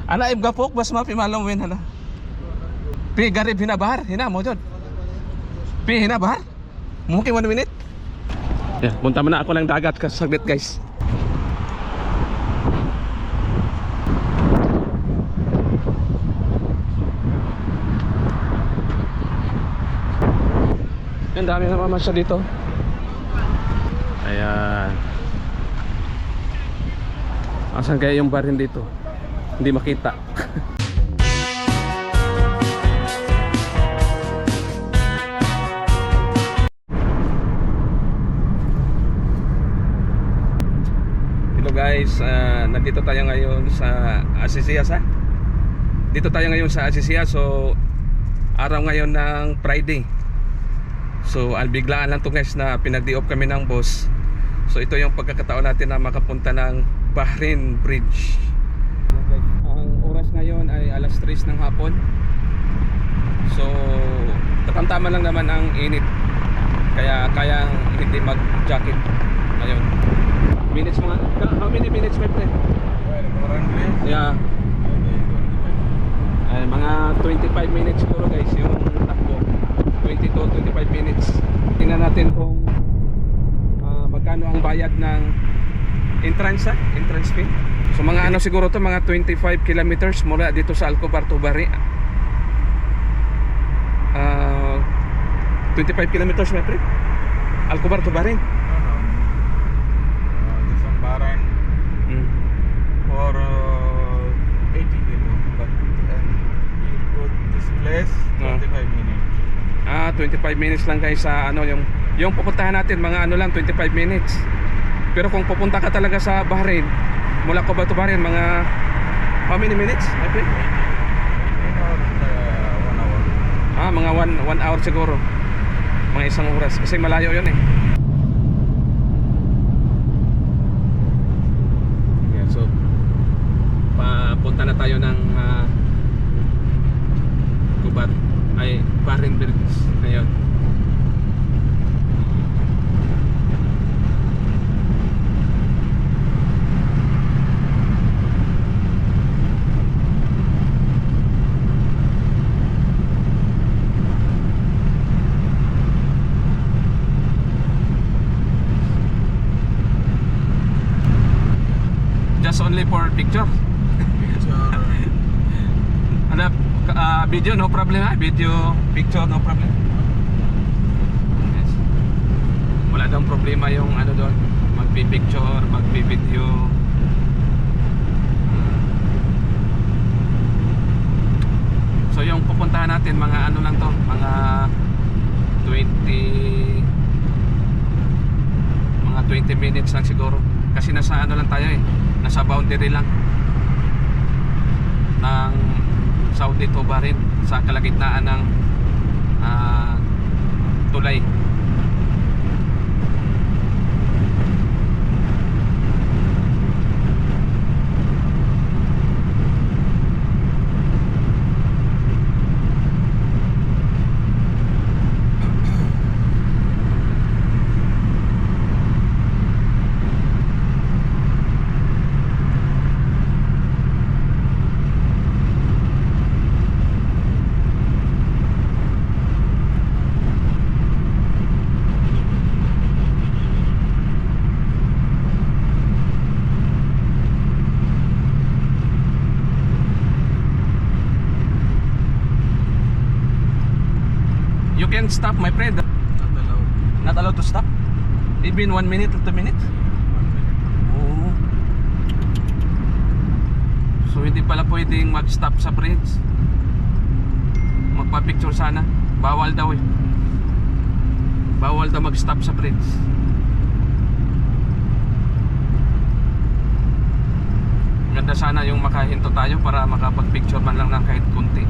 Ana im gapok bas mapi malong win hala. Pi garib hinabar, hina mo jud. Pi hinabar. Mungkin 1 minute. Yeah, punta muna ako ng dagat kasi saglit guys. Ang dami na mamasya dito. Ayan. Asan kaya yung barin dito? Hindi makita. Hello guys, nandito tayo ngayon sa Asisias ha? Dito tayo ngayon sa Asisias. So araw ngayon ng Friday. So biglaan lang to guys na pinag-di-off kami ng boss. So ito yung pagkakataon natin na makapunta ng Bahrain Bridge. Ang oras ngayon ay alas 3 ng hapon. So tamang-tama lang naman ang init. Kaya kayang hindi mag-jacket ngayon. Minutes mga, how many minutes my friend? Yeah. Ay, mga 25 minutes siguro guys yung takbo. 20 to 25 minutes. Tingnan natin kung magkano ang bayad ng entrance fee. So mga ano siguro to, mga 25 kilometers mula dito sa Alcobar to Bahrain. 25 kilometers my friend. Alcobar to Bahrain. This one Bahrain for 80 kilo, but you go this place 25 minutes. 25 minutes lang guys sa ano yung pupuntahan natin, mga ano lang 25 minutes. Pero kung pupunta ka talaga sa Bahrain, mula ko ba to Bahrain, mga how many minutes? I think 1 hour. Mga 1 hour siguro. Mga isang oras kasi malayo 'yon eh. Yeah, so papunta na tayo ng Kubat ay Bahrain Bridge ngayon. Just only for picture. Ada video no problem ha? Video, picture no problem. Yes. Wala daw problema yung ano doon, magpi-picture, magpi-video. So yung pupuntahan natin mga ano lang to, mga 20 minutes lang siguro. Kasi nasa ano lang tayo eh, nasa boundary lang ng Saudi to Bahrain, sa kalagitnaan ng tulay. You can stop my friend. Not allowed. Not allowed to stop? Even 1 minute or 2 minutes? 1 minute. Oh. So hindi pala pwedeng mag-stop sa bridge. Magpa-picture sana. Bawal daw eh. Bawal daw mag-stop sa bridge. Ganda sana yung makahinto tayo para makapag-picture man lang ng kahit kunti.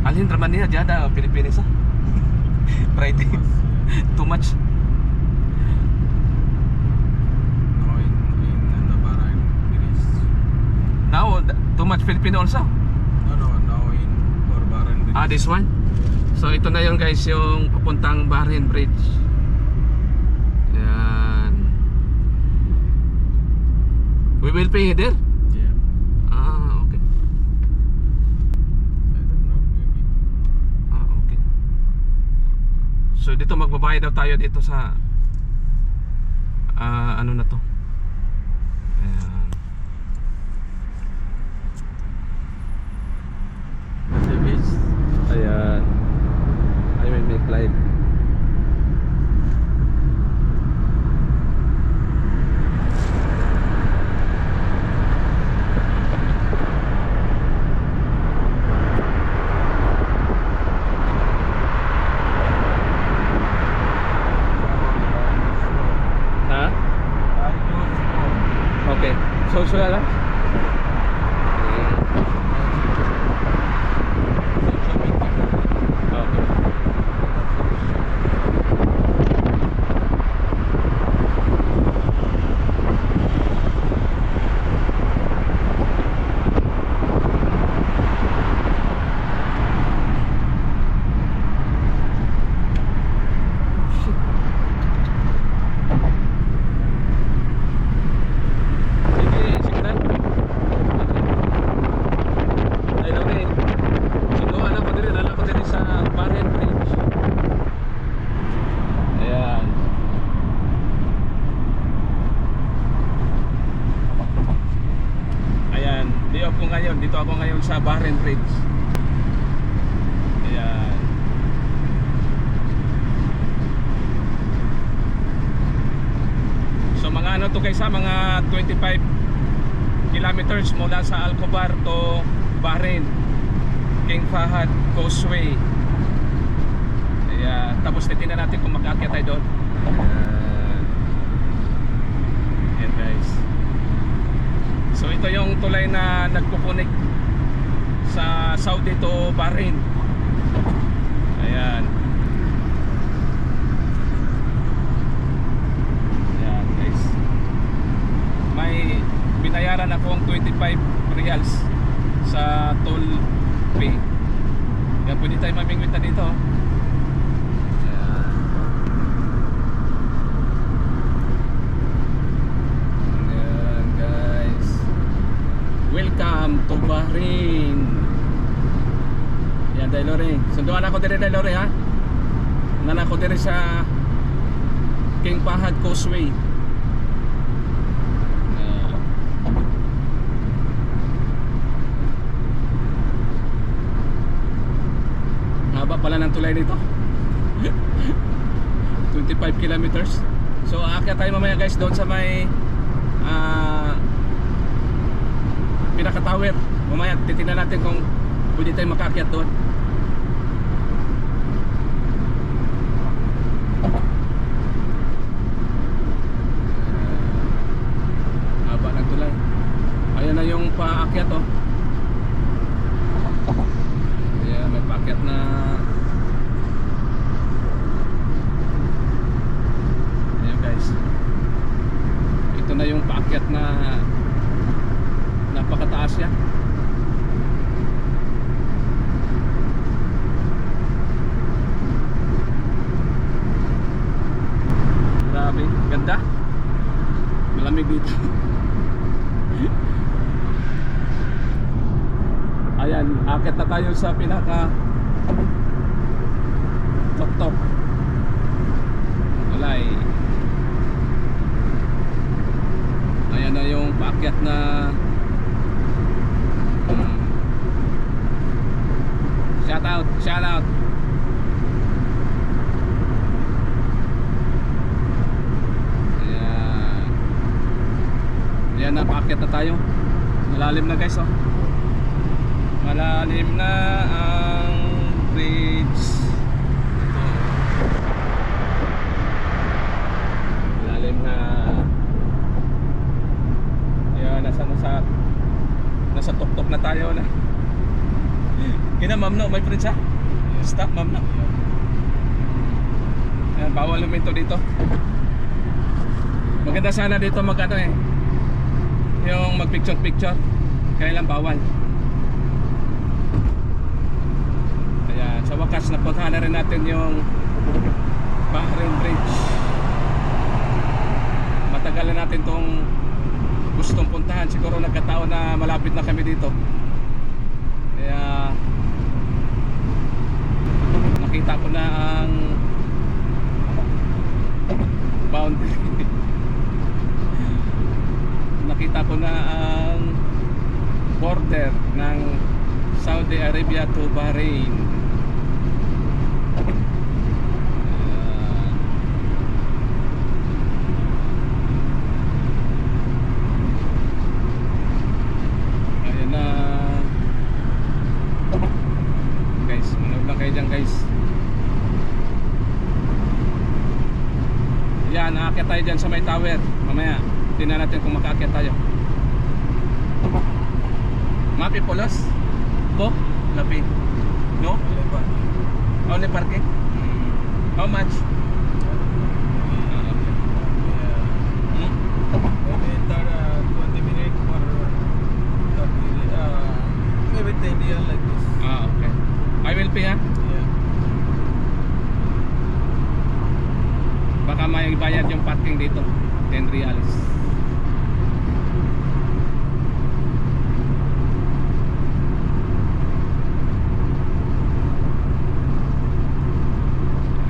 Alin raman niya jada Pilipinas ah. Friday. Too much. No, in the Bahrain, it is. Now Too much Filipino also. No, no, now in for Bahrain Bridge. Ah, this one. So ito na yung guys, yung papuntang Bahrain Bridge. Yan. We will pay there. Yeah. Ah, okay. I don't know, maybe. Ah, okay. So dito magbabayad daw tayo dito sa ano na to. Ayan. The beach. Ayan. I will make live. Ha? I don't know. Okay. So lang. Okay. Sige, sige na. Ay, okay. Sinuhan ako din, alam ko din sa Bahrain Bridge. Ayan. Ayan, dito ako ngayon sa Bahrain Bridge. Ayan. So mga ano to guys ha, mga 25 kilometers mula sa Al Khobar to Bahrain, King Fahad Causeway. Ayan, tapos titingnan natin kung makaakyat tayo doon. Ayan guys. So ito yung tulay na nagkukunik sa Saudi to Bahrain. Ayan. Ayan guys. May binayaran akong 25 reals sa toll fee. Kaya pwede tayo mamingwit na dito. Ayan. Ayan guys. Welcome to Bahrain. Yan dahil Lore. Sunduan ako dire dahil Lore ha. Nan ako dire sa King Fahad Causeway. Haba pala ng tulay dito. 25 kilometers. So aakyat tayo mamaya guys doon sa may pinaka-tower. Mamaya titingnan natin kung pwede tayo makaakyat doon. Haba ng tulay. Ayan na yung paakyat oh. Ayan, may paakyat na. Ayan guys. Ito na yung paakyat na napakataas yan. Grabe, ganda. Malamig dito. Ayan, akit na tayo sa pinaka top. Walay. Ayan na yung paakyat na shout out. Ayan. Ayan na, paakyat na tayo. Malalim na guys oh. Malalim na ang bridge. Ito. Malalim na. Ayan, nasa tok-tok na tayo na. Kina ma'am no, may friends ha? Stop ma'am no. Ayan, bawal luminto dito. Maganda sana dito mag ano eh, yung mag picture. Kaya lang bawal. Kaya sa wakas napuntahan na rin natin yung Bahrain Bridge. Matagal na natin tong gustong puntahan. Siguro nagkataon na malapit na kami dito. Kaya nakita ko na ang boundary. Nakita ko na ang border ng Saudi Arabia to Bahrain. Ayan na. Guys, manood lang kayo dyan guys. Yan, aakyat tayo dyan sa may tower. Mamaya, tingnan natin kung makaakyat tayo. Mapi polos? Po? Lapi? No? Only parking? How much? Maybe 20 minutes for 30, maybe 10 real like this. Ah, okay. I will pay ha? Yeah. Baka may bayad yung parking dito. 10 reals.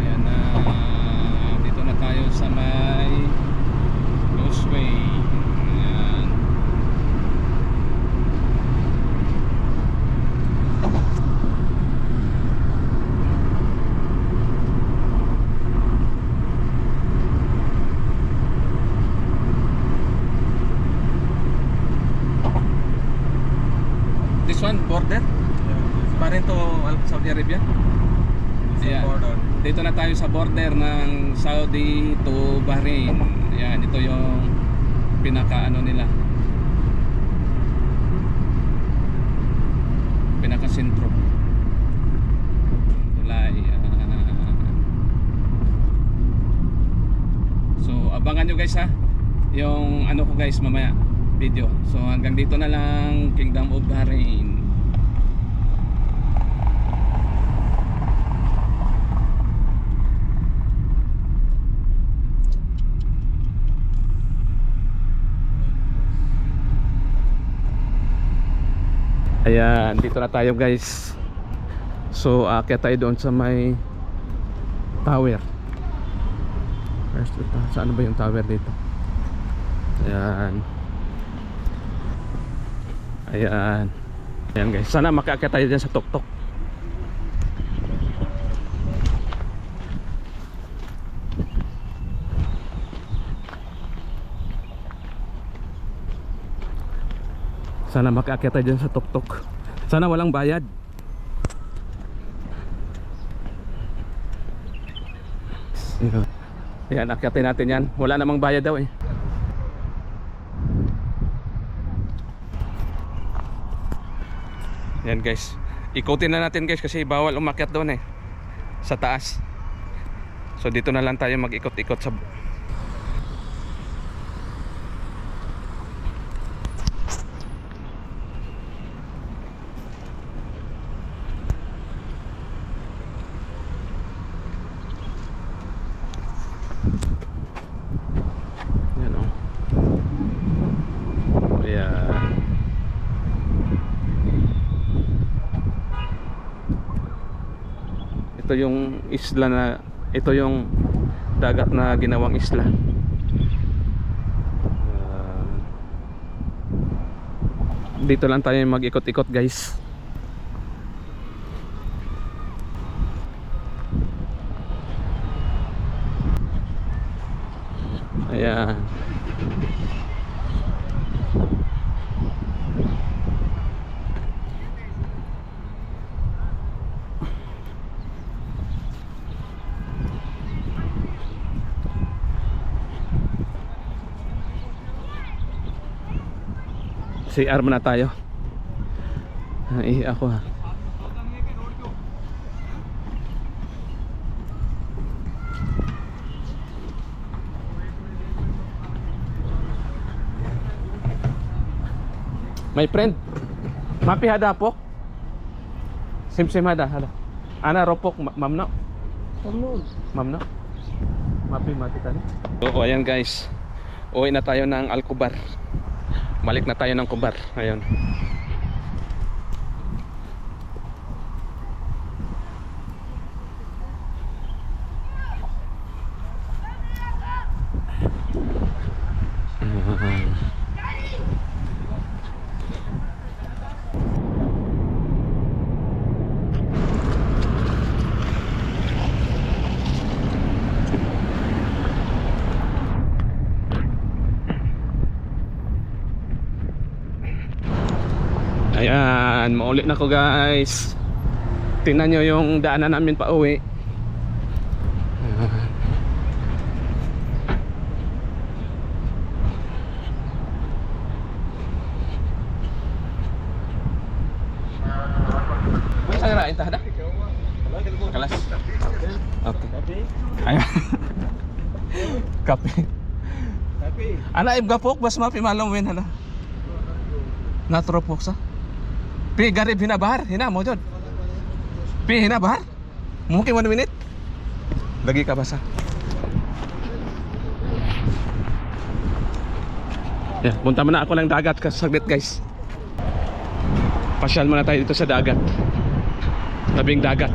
Ayan na. Dito na tayo sa may Causeway. Ayan. This one, border? Pa rin to Saudi Arabia? Yeah. Ayan. Border. Dito na tayo sa border ng Saudi to Bahrain. Ayan, ito yung pinaka ano nila. Pinaka sentro. Tulay. So, abangan nyo guys ha. Yung ano ko guys mamaya video. So, hanggang dito na lang Kingdom of Bahrain. Ayan, dito na tayo guys. So, aakyat tayo doon sa may tower. Saan ba yung tower dito? Ayan. Ayan. Ayan guys, sana makaakyat tayo dyan sa tuktok. Sana makaakyat tayo dyan sa tuktok. Sana walang bayad. Ayan, akyatin natin yan. Wala namang bayad daw eh. Ayan guys, ikutin na natin guys kasi bawal umakyat doon eh, sa taas. So dito na lang tayo mag-ikot-ikot sa yan o. Ayan. Ito yung isla na, ito yung dagat na ginawang isla. Dito lang tayo mag-ikot-ikot guys. Ayan. CR muna tayo. Ako ha. My friend, Mapi hada po. Sim hada hada. Ana ropok ma'am no. Ma'am no. Mapi makita ni. So ayan guys. Uwi na tayo ng Alcobar. Balik na tayo ng Cobar. Ayun. Ayan, maulit na ko guys. Tingnan nyo yung daanan namin pa uwi. Saan na intah dah? Kelas. Oke. Ayo. Kape. Anak ibu gapok bas mapi malam wen hala. Natropok sa. Pi garib hina bahar, hina mo jod. Pi hina bahar. Mungkin 1 minute. Lagi ka basa. Ya, punta muna ako ng dagat saglit guys. Pasyal muna tayo dito sa dagat. Tabing dagat.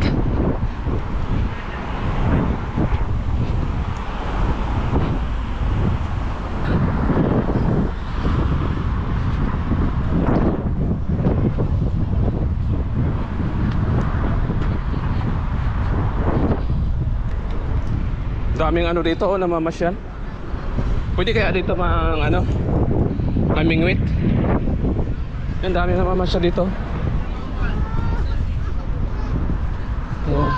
Daming ano dito oh, namamasyal. Pwede kaya dito mang ano, mamingwit. Ang daming namamasyal dito. Oh.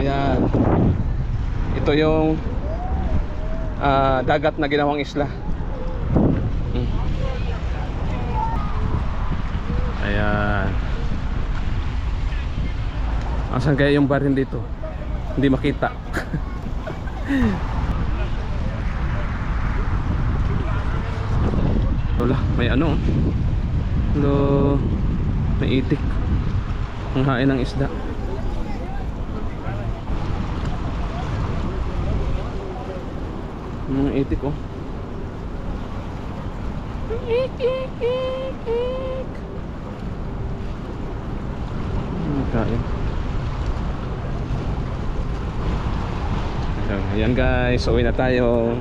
Ayan. Ito yung dagat na ginawang isla. Ayan. Asan kaya yung barin dito? Hindi makita. Wala, may ano. Lo, may itik. Ang hain ng isda. Mga itik oh. Ik. Kain. Ayan guys, uwi na tayo.